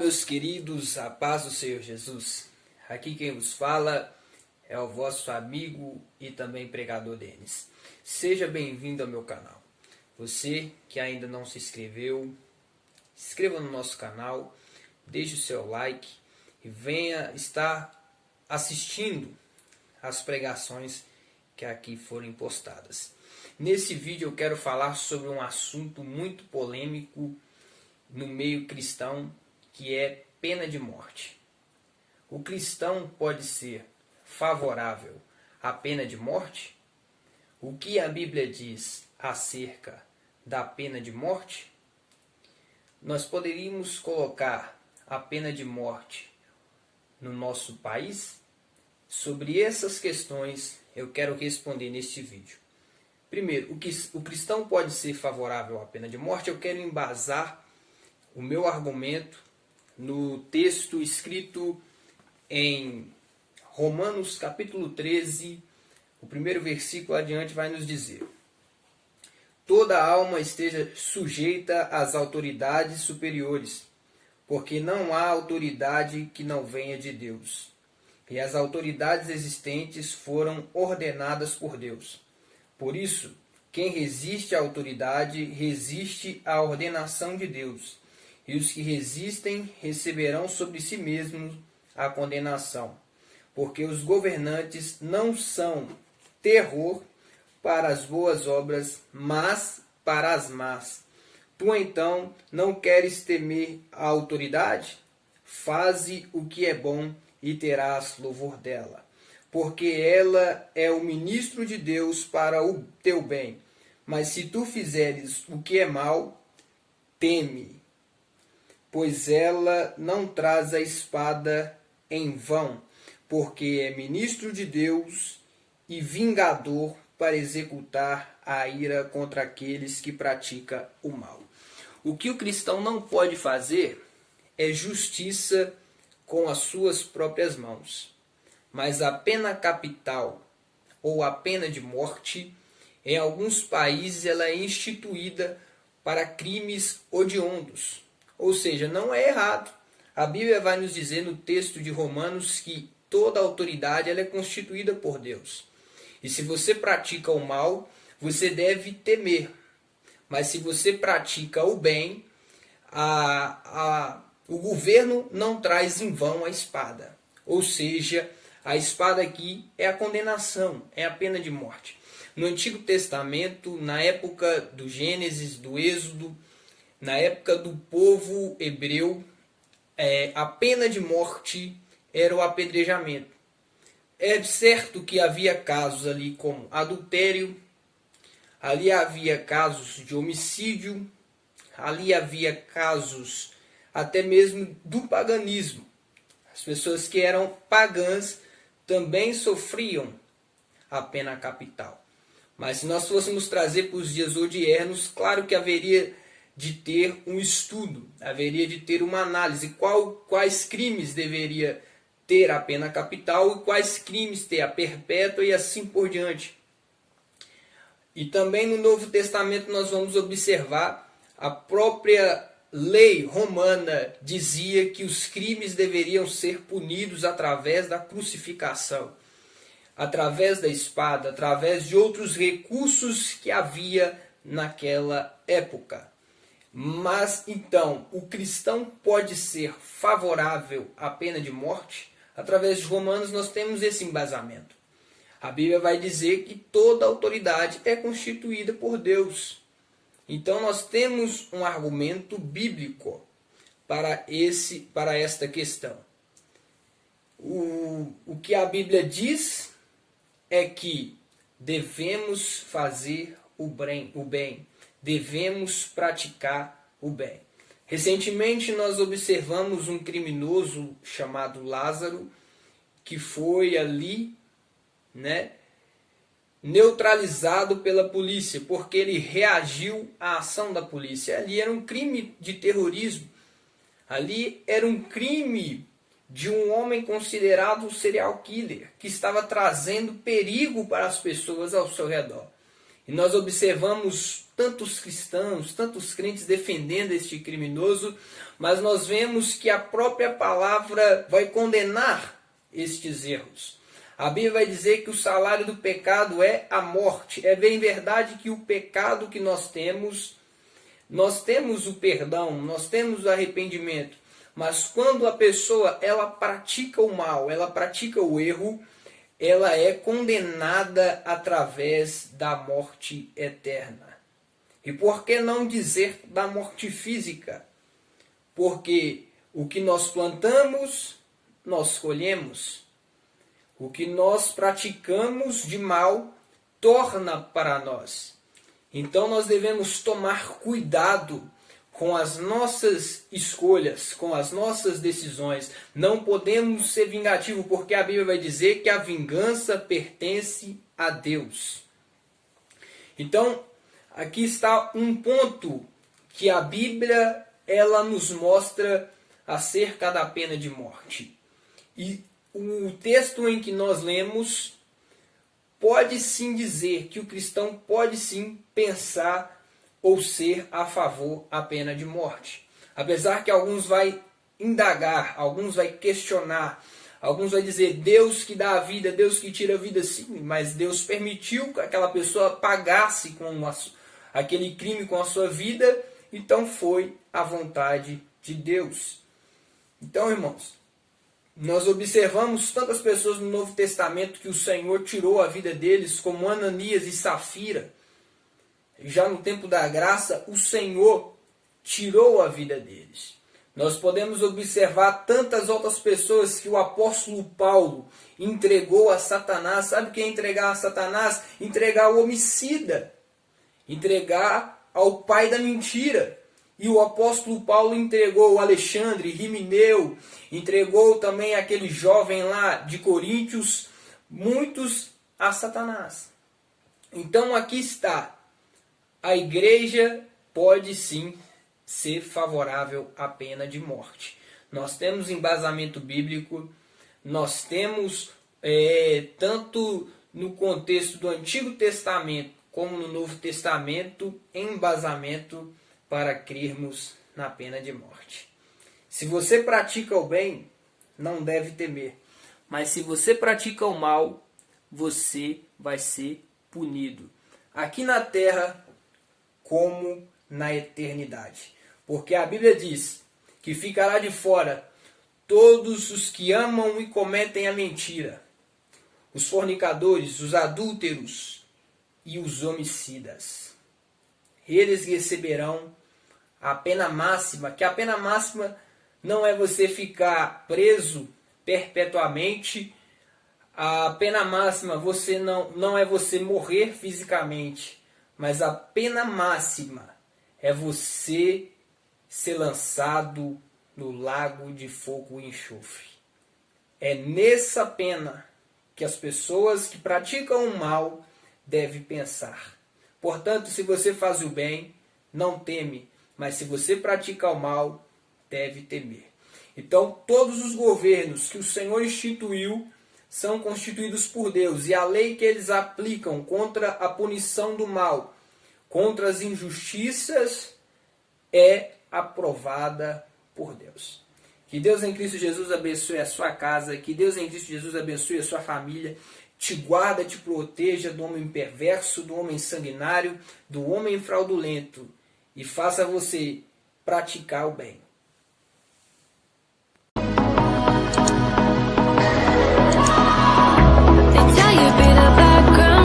meus queridos, a paz do Senhor Jesus. Aqui quem vos fala é o vosso amigo e também pregador Denis. Seja bem-vindo ao meu canal. Você que ainda não se inscreveu, se inscreva no nosso canal, deixe o seu like e venha estar assistindo as pregações que aqui foram postadas. Nesse vídeo eu quero falar sobre um assunto muito polêmico no meio cristão, que é pena de morte. O cristão pode ser favorável à pena de morte? O que a Bíblia diz acerca da pena de morte? Nós poderíamos colocar a pena de morte no nosso país? Sobre essas questões eu quero responder neste vídeo. Primeiro, o cristão pode ser favorável à pena de morte? Eu quero embasar o meu argumento no texto escrito em Romanos capítulo 13, o primeiro versículo adiante vai nos dizer: toda alma esteja sujeita às autoridades superiores, porque não há autoridade que não venha de Deus, e as autoridades existentes foram ordenadas por Deus. Por isso, quem resiste à autoridade resiste à ordenação de Deus, e os que resistem receberão sobre si mesmos a condenação, porque os governantes não são terror para as boas obras, mas para as más. Tu então não queres temer a autoridade? Faze o que é bom e terás louvor dela, porque ela é o ministro de Deus para o teu bem. Mas se tu fizeres o que é mal, teme, pois ela não traz a espada em vão, porque é ministro de Deus e vingador para executar a ira contra aqueles que praticam o mal. O que o cristão não pode fazer é justiça com as suas próprias mãos. Mas a pena capital ou a pena de morte, em alguns países ela é instituída para crimes hediondos. Ou seja, não é errado. A Bíblia vai nos dizer no texto de Romanos que toda autoridade ela é constituída por Deus. E se você pratica o mal, você deve temer. Mas se você pratica o bem, o governo não traz em vão a espada. Ou seja, a espada aqui é a condenação, é a pena de morte. No Antigo Testamento, na época do Gênesis, do Êxodo, na época do povo hebreu, a pena de morte era o apedrejamento. É certo que havia casos ali como adultério, ali havia casos de homicídio, ali havia casos até mesmo do paganismo. As pessoas que eram pagãs também sofriam a pena capital. Mas se nós fôssemos trazer para os dias odiernos, claro que haveria de ter um estudo, haveria de ter uma análise, quais crimes deveria ter a pena capital e quais crimes ter a perpétua e assim por diante. E também no Novo Testamento nós vamos observar a própria lei romana dizia que os crimes deveriam ser punidos através da crucificação, através da espada, através de outros recursos que havia naquela época. Mas então, o cristão pode ser favorável à pena de morte? Através de Romanos nós temos esse embasamento. A Bíblia vai dizer que toda autoridade é constituída por Deus. Então nós temos um argumento bíblico para esta questão. O que a Bíblia diz é que devemos fazer o bem, devemos praticar o bem. Recentemente nós observamos um criminoso chamado Lázaro, que foi ali, neutralizado pela polícia, porque ele reagiu à ação da polícia. Ali era um crime de terrorismo. Ali era um crime de um homem considerado um serial killer, que estava trazendo perigo para as pessoas ao seu redor. E nós observamos tantos cristãos, tantos crentes defendendo este criminoso, mas nós vemos que a própria palavra vai condenar estes erros. A Bíblia vai dizer que o salário do pecado é a morte. É bem verdade que o pecado que nós temos o perdão, nós temos o arrependimento. Mas quando a pessoa ela pratica o mal, ela pratica o erro, ela é condenada através da morte eterna. E por que não dizer da morte física? Porque o que nós plantamos, nós colhemos. O que nós praticamos de mal, torna para nós. Então nós devemos tomar cuidado com as nossas escolhas, com as nossas decisões. Não podemos ser vingativos, porque a Bíblia vai dizer que a vingança pertence a Deus. Então, aqui está um ponto que a Bíblia ela nos mostra acerca da pena de morte. E o texto em que nós lemos pode sim dizer que o cristão pode sim pensar ou ser a favor da pena de morte. Apesar que alguns vai indagar, alguns vai questionar, alguns vai dizer Deus que dá a vida, Deus que tira a vida, sim, mas Deus permitiu que aquela pessoa pagasse com aquele crime com a sua vida, então foi a vontade de Deus. Então, irmãos, nós observamos tantas pessoas no Novo Testamento que o Senhor tirou a vida deles, como Ananias e Safira. Já no tempo da graça, o Senhor tirou a vida deles. Nós podemos observar tantas outras pessoas que o apóstolo Paulo entregou a Satanás. Sabe o que é entregar a Satanás? Entregar ao homicida. Entregar ao pai da mentira. E o apóstolo Paulo entregou Alexandre, Rimineu, entregou também aquele jovem lá de Coríntios, muitos a Satanás. Então aqui está. A igreja pode sim ser favorável à pena de morte. Nós temos embasamento bíblico, nós temos tanto no contexto do Antigo Testamento como no Novo Testamento embasamento para crermos na pena de morte. Se você pratica o bem, não deve temer. Mas se você pratica o mal, você vai ser punido. Aqui na terra, como na eternidade. Porque a Bíblia diz que ficará de fora todos os que amam e cometem a mentira, os fornicadores, os adúlteros e os homicidas. Eles receberão a pena máxima, que a pena máxima não é você ficar preso perpetuamente. A pena máxima não é você morrer fisicamente, mas a pena máxima é você ser lançado no lago de fogo e enxofre. É nessa pena que as pessoas que praticam o mal devem pensar. Portanto, se você faz o bem, não teme, mas se você pratica o mal, deve temer. Então, todos os governos que o Senhor instituiu são constituídos por Deus, e a lei que eles aplicam contra a punição do mal, contra as injustiças, é aprovada por Deus. Que Deus em Cristo Jesus abençoe a sua casa, que Deus em Cristo Jesus abençoe a sua família, te guarda, te proteja do homem perverso, do homem sanguinário, do homem fraudulento, e faça você praticar o bem.